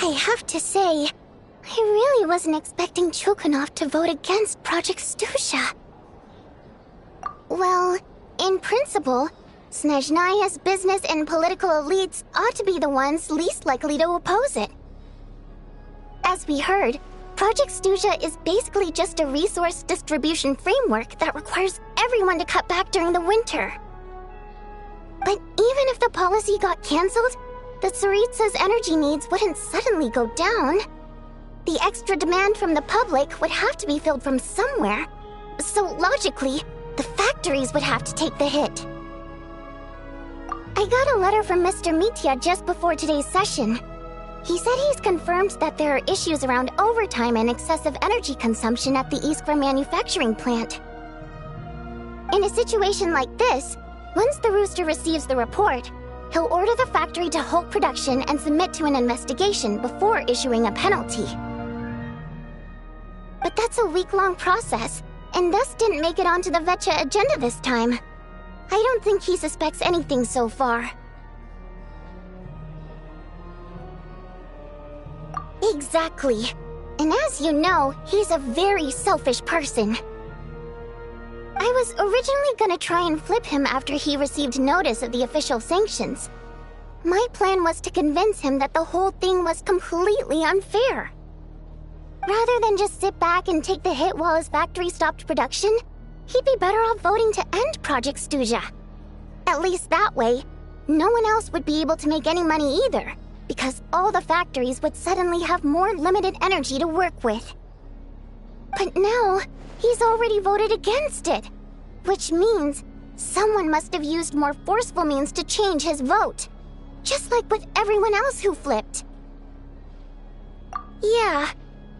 I have to say, I really wasn't expecting Chukunov to vote against Project Stusha. Well, in principle, Snezhnaya's business and political elites ought to be the ones least likely to oppose it. As we heard, Project Stusha is basically just a resource distribution framework that requires everyone to cut back during the winter. But even if the policy got cancelled, the Tsaritsa's energy needs wouldn't suddenly go down. The extra demand from the public would have to be filled from somewhere, so logically, the factories would have to take the hit. I got a letter from Mr. Mitya just before today's session. He said he's confirmed that there are issues around overtime and excessive energy consumption at the Iskra manufacturing plant. In a situation like this, once the Rooster receives the report, he'll order the factory to halt production and submit to an investigation before issuing a penalty. But that's a week-long process, and thus didn't make it onto the Vetcha agenda this time. I don't think he suspects anything so far. Exactly. And as you know, he's a very selfish person. I was originally gonna try and flip him after he received notice of the official sanctions. My plan was to convince him that the whole thing was completely unfair. Rather than just sit back and take the hit while his factory stopped production, he'd be better off voting to end Project Stusha. At least that way, no one else would be able to make any money either, because all the factories would suddenly have more limited energy to work with. But now, he's already voted against it, which means someone must have used more forceful means to change his vote, just like with everyone else who flipped. Yeah,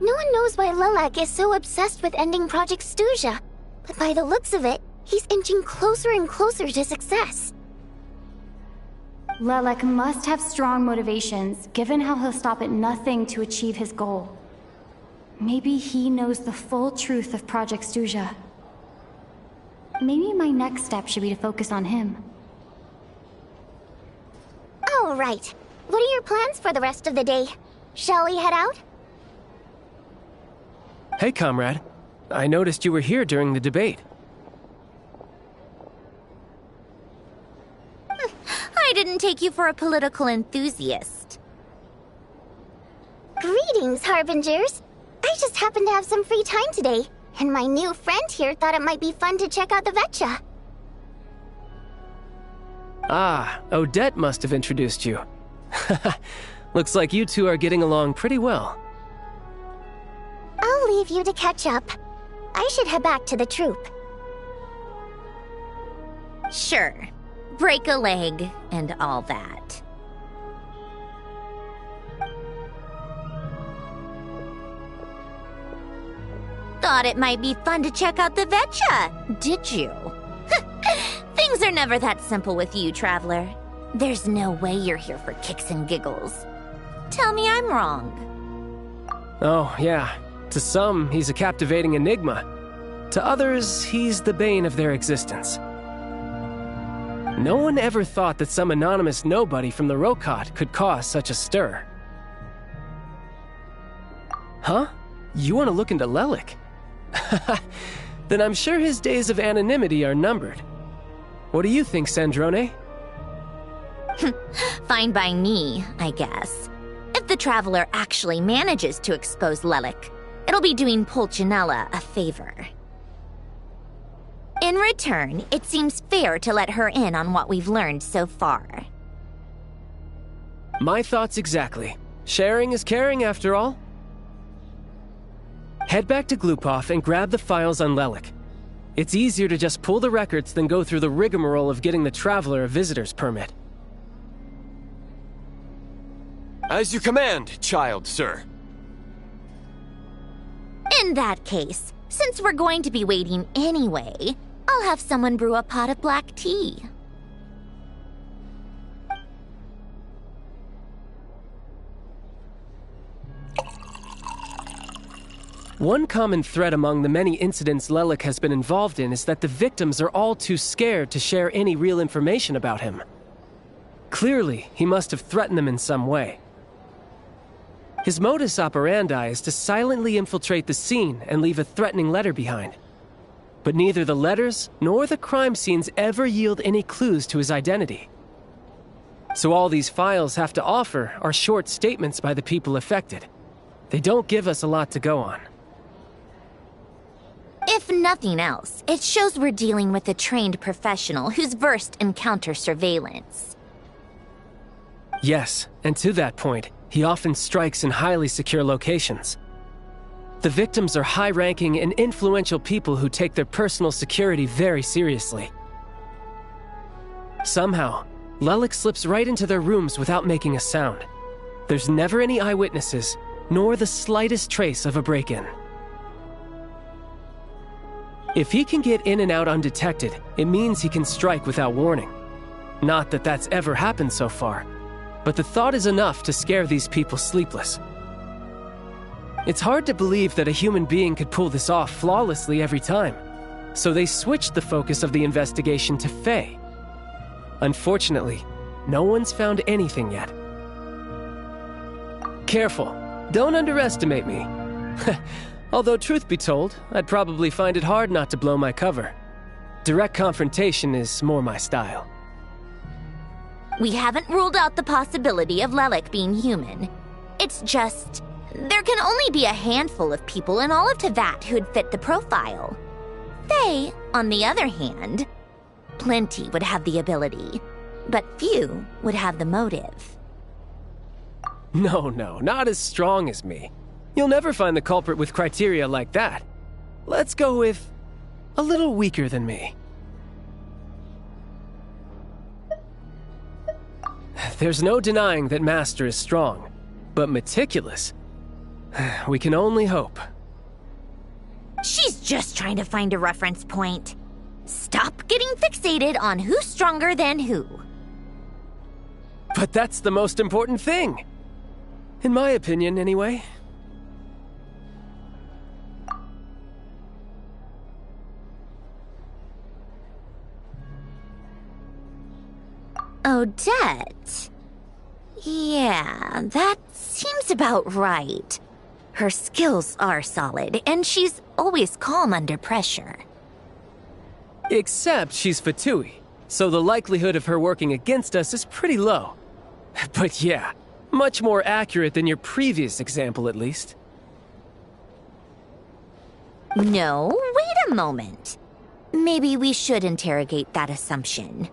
no one knows why Lilac is so obsessed with ending Project Stusha, but by the looks of it, he's inching closer and closer to success. Lilac must have strong motivations, given how he'll stop at nothing to achieve his goal. Maybe he knows the full truth of Project Stusha. Maybe my next step should be to focus on him. All right. What are your plans for the rest of the day? Shall we head out? Hey, comrade. I noticed you were here during the debate. I didn't take you for a political enthusiast. Greetings, Harbingers. I just happened to have some free time today, and my new friend here thought it might be fun to check out the Vetcha. Ah, Odette must have introduced you. Looks like you two are getting along pretty well. I'll leave you to catch up. I should head back to the troop. Sure. Break a leg and all that. Thought it might be fun to check out the Vetcha, did you? Things are never that simple with you, Traveler. There's no way you're here for kicks and giggles. Tell me I'm wrong. Oh, yeah. To some, he's a captivating enigma. To others, he's the bane of their existence. No one ever thought that some anonymous nobody from the Rokot could cause such a stir. Huh? You want to look into Lelik? Then I'm sure his days of anonymity are numbered. What do you think, Sandrone? Fine by me, I guess. If the Traveler actually manages to expose Lelik, it'll be doing Pulcinella a favor. In return, it seems fair to let her in on what we've learned so far. My thoughts exactly. Sharing is caring, after all. Head back to Glupov and grab the files on Lelik. It's easier to just pull the records than go through the rigmarole of getting the Traveler a visitor's permit. As you command, child, sir. In that case, since we're going to be waiting anyway, I'll have someone brew a pot of black tea. One common thread among the many incidents Lelik has been involved in is that the victims are all too scared to share any real information about him. Clearly, he must have threatened them in some way. His modus operandi is to silently infiltrate the scene and leave a threatening letter behind. But neither the letters nor the crime scenes ever yield any clues to his identity. So all these files have to offer are short statements by the people affected. They don't give us a lot to go on. If nothing else, it shows we're dealing with a trained professional who's versed in counter-surveillance. Yes, and to that point, he often strikes in highly secure locations. The victims are high-ranking and influential people who take their personal security very seriously. Somehow, Lelik slips right into their rooms without making a sound. There's never any eyewitnesses, nor the slightest trace of a break-in. If he can get in and out undetected, it means he can strike without warning. Not that that's ever happened so far, but the thought is enough to scare these people sleepless. It's hard to believe that a human being could pull this off flawlessly every time, so they switched the focus of the investigation to Faye. Unfortunately, no one's found anything yet. Careful, don't underestimate me. Although truth be told, I'd probably find it hard not to blow my cover. Direct confrontation is more my style. We haven't ruled out the possibility of Lelik being human. It's just, there can only be a handful of people in all of Teyvat who'd fit the profile. Faye, on the other hand, plenty would have the ability, but few would have the motive. No, not as strong as me. You'll never find the culprit with criteria like that. Let's go with a little weaker than me. There's no denying that Master is strong, but meticulous. We can only hope. She's just trying to find a reference point. Stop getting fixated on who's stronger than who. But that's the most important thing. In my opinion, anyway. Odette? Yeah, that seems about right. Her skills are solid, and she's always calm under pressure. Except she's Fatui, so the likelihood of her working against us is pretty low. But yeah, much more accurate than your previous example, at least. No, wait a moment. Maybe we should interrogate that assumption.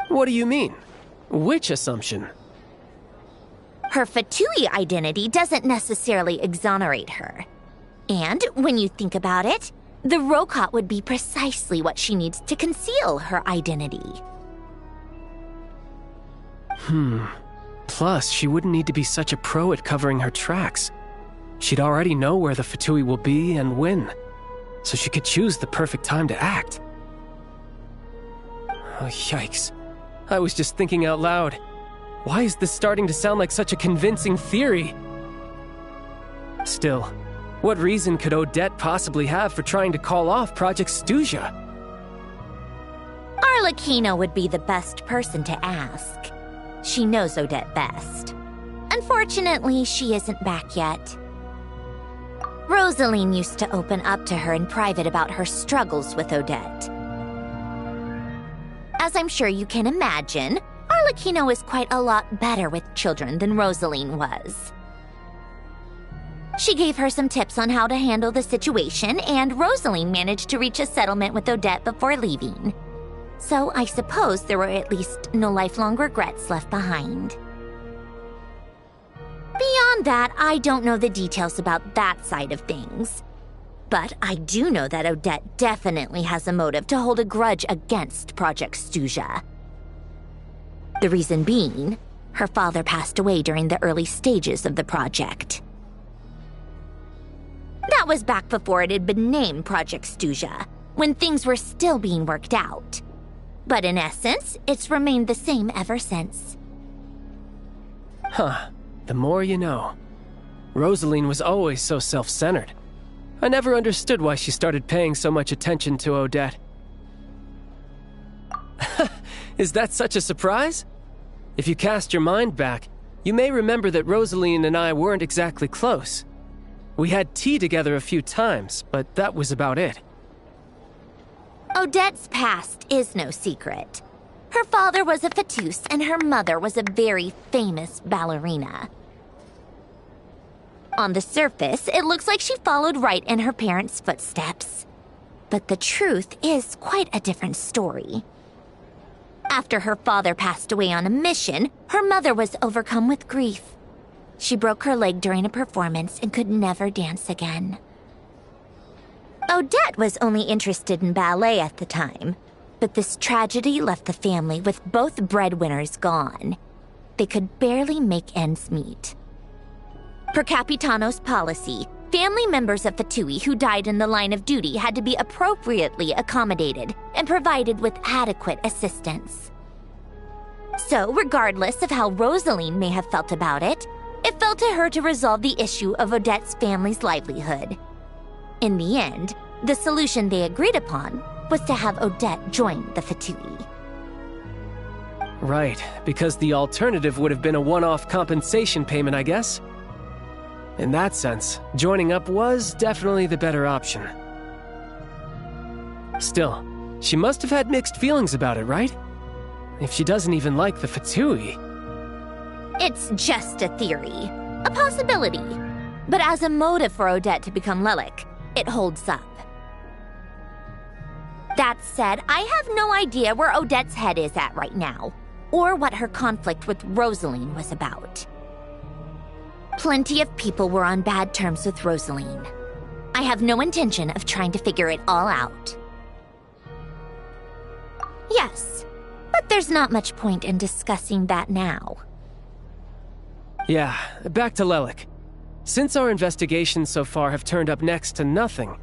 What do you mean? Which assumption? Her Fatui identity doesn't necessarily exonerate her. And when you think about it, the Rokot would be precisely what she needs to conceal her identity. Plus, she wouldn't need to be such a pro at covering her tracks. She'd already know where the Fatui will be and when, so she could choose the perfect time to act. Oh, yikes. I was just thinking out loud. Why is this starting to sound like such a convincing theory? Still, what reason could Odette possibly have for trying to call off Project Stuja? Arlecchino would be the best person to ask. She knows Odette best. Unfortunately, she isn't back yet. Rosaline used to open up to her in private about her struggles with Odette. As I'm sure you can imagine, Arlecchino is quite a lot better with children than Rosaline was. She gave her some tips on how to handle the situation, and Rosaline managed to reach a settlement with Odette before leaving. So I suppose there were at least no lifelong regrets left behind. Beyond that, I don't know the details about that side of things. But I do know that Odette definitely has a motive to hold a grudge against Project Stuja. The reason being, her father passed away during the early stages of the project. That was back before it had been named Project Stuja, when things were still being worked out. But in essence, it's remained the same ever since. Huh. The more you know. Rosaline was always so self-centered. I never understood why she started paying so much attention to Odette. Is that such a surprise? If you cast your mind back, You may remember that Rosaline and I weren't exactly close. We had tea together a few times, but that was about it. Odette's past is no secret. Her father was a fatus and her mother was a very famous ballerina. On the surface, it looks like she followed right in her parents' footsteps. But the truth is quite a different story. After her father passed away on a mission, her mother was overcome with grief. She broke her leg during a performance and could never dance again. Odette was only interested in ballet at the time, but this tragedy left the family with both breadwinners gone. They could barely make ends meet. Per Capitano's policy, family members of Fatui who died in the line of duty had to be appropriately accommodated and provided with adequate assistance. So, regardless of how Rosaline may have felt about it, it fell to her to resolve the issue of Odette's family's livelihood. In the end, the solution they agreed upon was to have Odette join the Fatui. Right, because the alternative would have been a one-off compensation payment, I guess. In that sense, joining up was definitely the better option. Still, she must have had mixed feelings about it, right? If she doesn't even like the Fatui. It's just a theory, a possibility. But as a motive for Odette to become Lelik, it holds up. That said, I have no idea where Odette's head is at right now, or what her conflict with Rosaline was about. Plenty of people were on bad terms with Rosaline. I have no intention of trying to figure it all out. Yes, but there's not much point in discussing that now. Yeah, back to Lelik. Since our investigations so far have turned up next to nothing,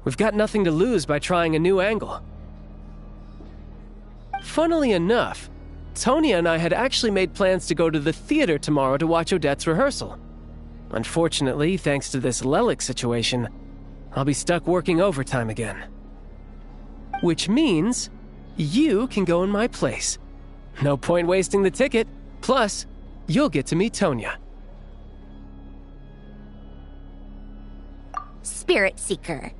we've got nothing to lose by trying a new angle. Funnily enough, Tonya and I had actually made plans to go to the theater tomorrow to watch Odette's rehearsal. Unfortunately, thanks to this Lelik situation, I'll be stuck working overtime again. Which means you can go in my place. No point wasting the ticket, plus you'll get to meet Tonya. Spirit Seeker.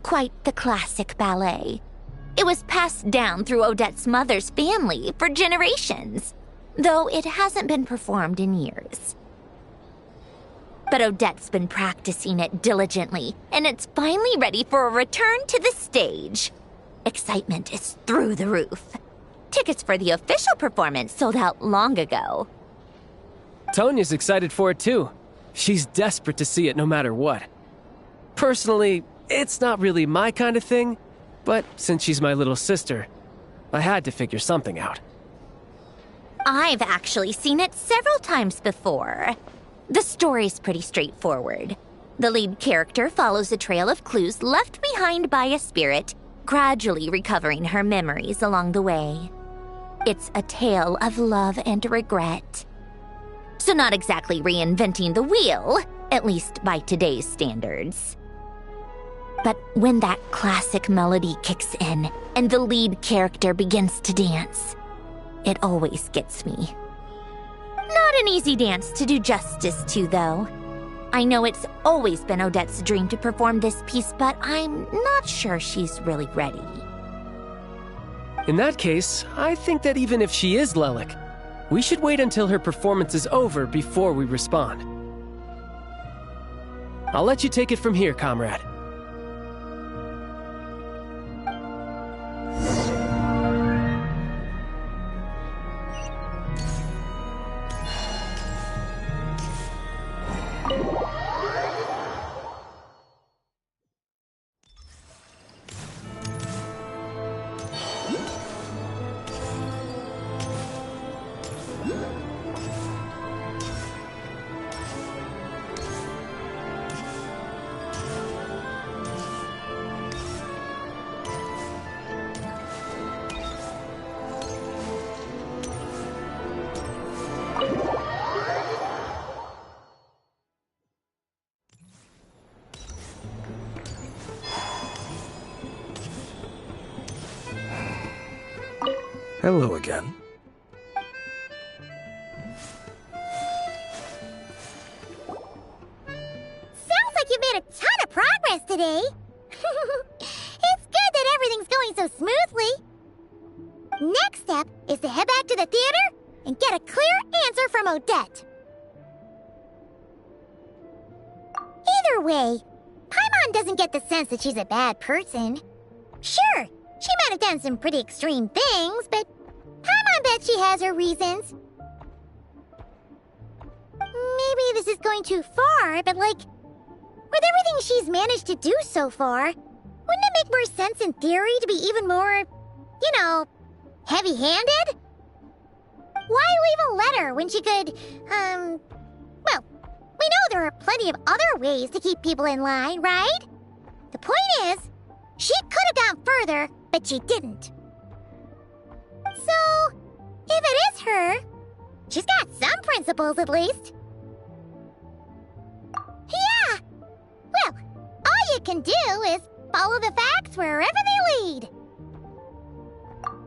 Quite the classic ballet. It was passed down through Odette's mother's family for generations, though it hasn't been performed in years. But Odette's been practicing it diligently, and it's finally ready for a return to the stage. Excitement is through the roof. Tickets for the official performance sold out long ago. Tonya's excited for it too. She's desperate to see it no matter what. Personally, it's not really my kind of thing, but since she's my little sister, I had to figure something out. I've actually seen it several times before. The story's pretty straightforward. The lead character follows a trail of clues left behind by a spirit, gradually recovering her memories along the way. It's a tale of love and regret. So not exactly reinventing the wheel, at least by today's standards. But when that classic melody kicks in and the lead character begins to dance, it always gets me. Not an easy dance to do justice to, though. I know it's always been Odette's dream to perform this piece, but I'm not sure she's really ready. In that case, I think that even if she is Lelik, we should wait until her performance is over before we respond. I'll let you take it from here, comrade. Hello again. It's good that everything's going so smoothly. Next step is to head back to the theater and get a clear answer from Odette. Either way, Paimon doesn't get the sense that she's a bad person. Sure, she might have done some pretty extreme things, but Paimon bet she has her reasons. Maybe this is going too far, but like, with everything she's managed to do so far, wouldn't it make more sense in theory to be even more, you know, heavy-handed? Why leave a letter when she could, well, we know there are plenty of other ways to keep people in line, right? The point is, she could have gone further, but she didn't. So, if it is her, she's got some principles at least. Yeah! Well, all you can do is follow the facts wherever they lead.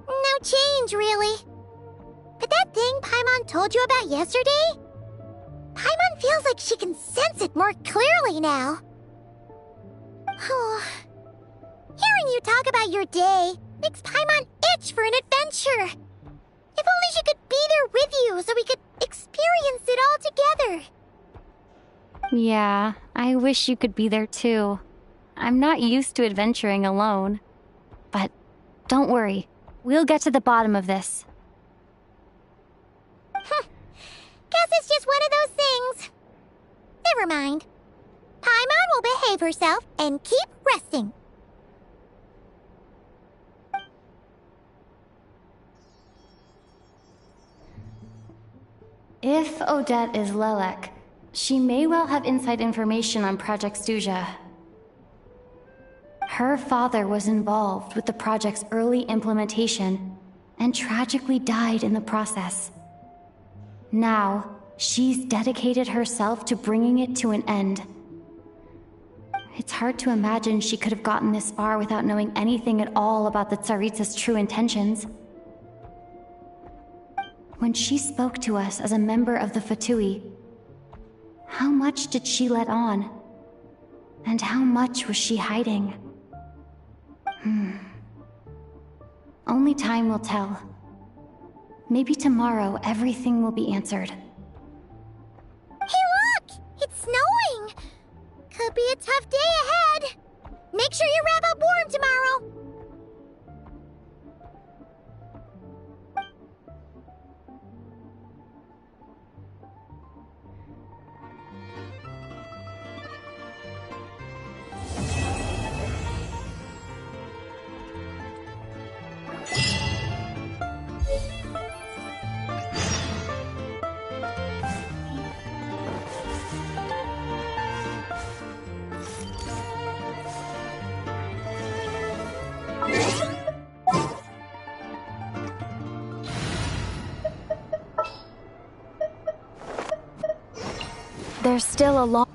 No change, really. But that thing Paimon told you about yesterday? Paimon feels like she can sense it more clearly now. Hearing you talk about your day makes Paimon itch for an adventure. If only she could be there with you so we could experience it all together. Yeah, I wish you could be there too. I'm not used to adventuring alone. But don't worry, we'll get to the bottom of this. Guess it's just one of those things. Never mind. Paimon will behave herself and keep resting. If Odette is Lelek, she may well have inside information on Project Stuja. Her father was involved with the project's early implementation and tragically died in the process. Now, she's dedicated herself to bringing it to an end. It's hard to imagine she could have gotten this far without knowing anything at all about the Tsaritsa's true intentions. When she spoke to us as a member of the Fatui, how much did she let on? And how much was she hiding? Only time will tell. Maybe tomorrow everything will be answered. Hey look! It's snowing! Could be a tough day ahead. Make sure you wrap up warm tomorrow. There's still a long...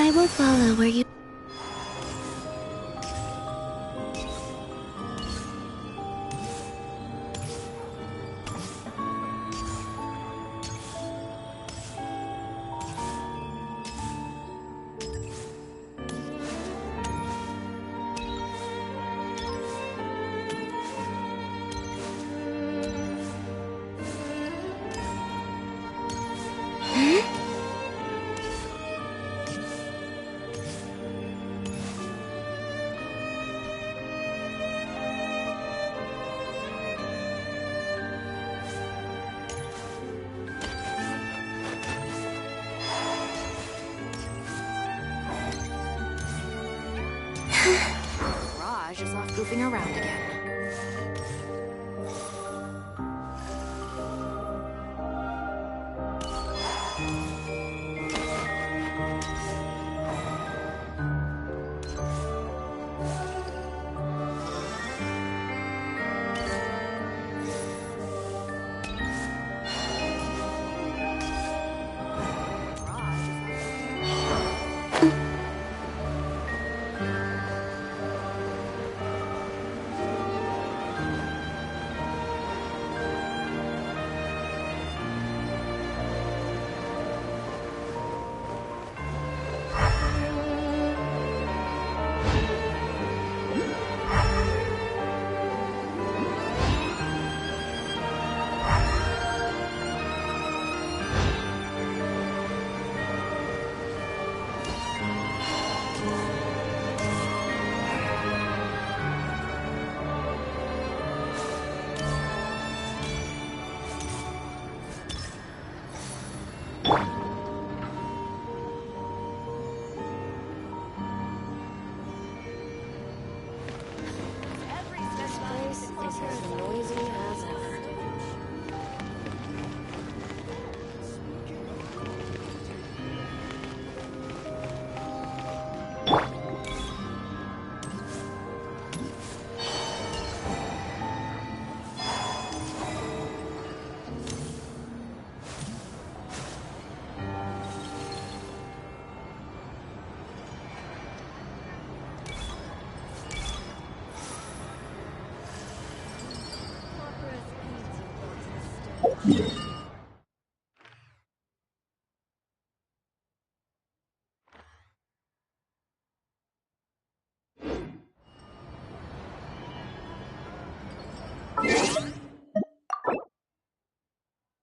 I will follow where you... Raj is off goofing around again.